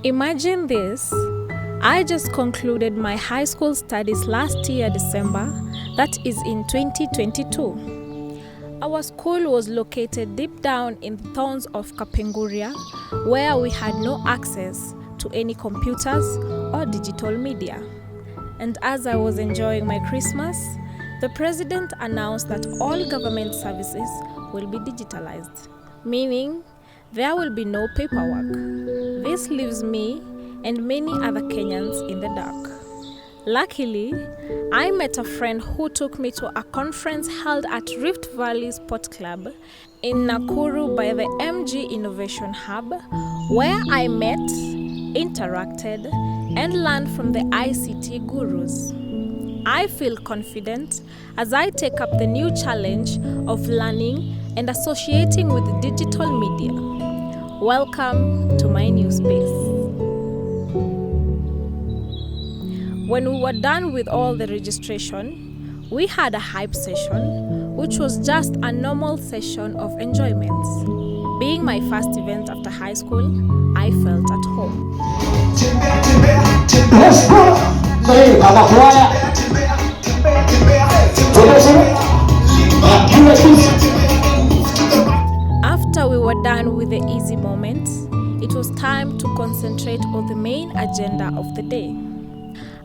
Imagine this. I just concluded my high school studies last year, December, that is in 2022. Our school was located deep down in the towns of Kapenguria, where we had no access to any computers or digital media. And as I was enjoying my Christmas, the president announced that all government services will be digitalized, meaning there will be no paperwork. This leaves me and many other Kenyans in the dark. Luckily, I met a friend who took me to a conference held at Rift Valley Sport Club in Nakuru by the MG Innovation Hub, where I met, interacted, and learned from the ICT gurus. I feel confident as I take up the new challenge of learning and associating with digital media. Welcome to my new space. When we were done with all the registration, we had a hype session, which was just a normal session of enjoyment. Being my first event after high school, I felt at home. After we were done with the easy moments, it was time to concentrate on the main agenda of the day.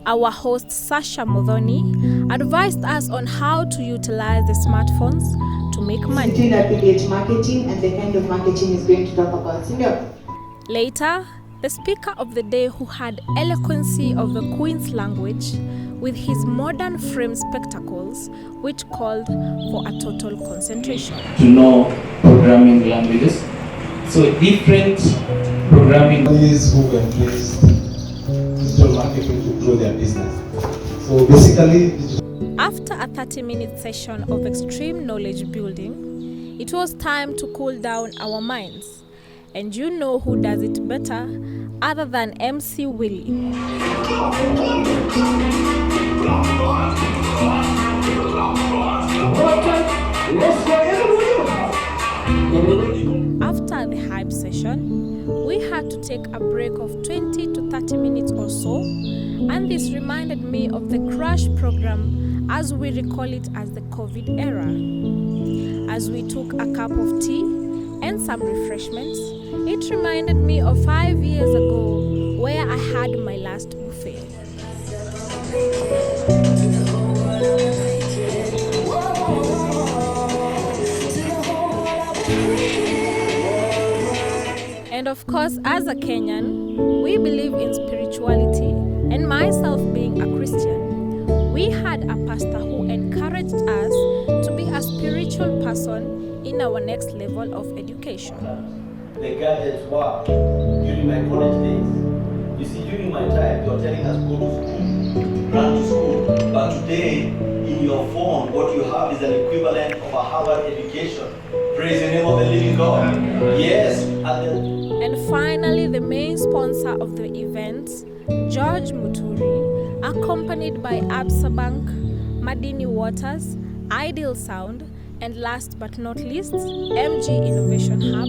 Our host Sasha Modhoni advised us on how to utilize the smartphones to make money. Affiliate marketing and the kind of marketing is going to talk about. Later, the speaker of the day, who had eloquency of the Queen's language with his modern frame spectacles, which called for a total concentration. To know programming languages. So different programming. Companies who embrace digital marketing to grow their business. So basically, after a 30-minute session of extreme knowledge building, it was time to cool down our minds. And you know who does it better other than MC Willie. After the hype session, we had to take a break of 20 to 30 minutes or so, and this reminded me of the crash program, as we recall it as the COVID era. As we took a cup of tea and some refreshments, it reminded me of 5 years ago where I had my last buffet. And of course, as a Kenyan, we believe in spirituality, and myself being a Christian, we had a pastor who encouraged us to be a spiritual person in our next level of education. The gadgets were during my college days. You see, during my time, they were telling us go to school, run to school. But today, in your phone, what you have is an equivalent of a Harvard education. Praise the name of the living God. Yes. And finally, the main sponsor of the event, George Muturi, accompanied by Absa Bank, Madini Waters, Ideal Sound, and last but not least, MG Innovation Hub,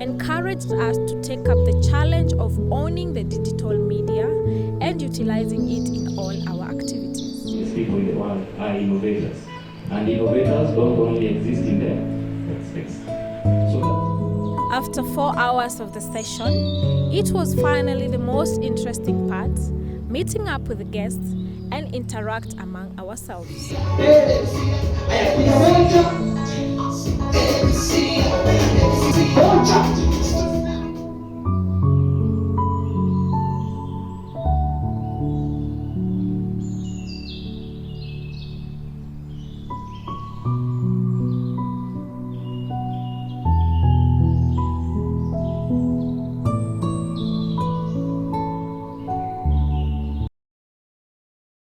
encouraged us to take up the challenge of owning the digital media and utilizing it in all our activities. These people in the world are innovators, and innovators don't only exist in the space. After 4 hours of the session, it was finally the most interesting part, meeting up with the guests and interact among ourselves.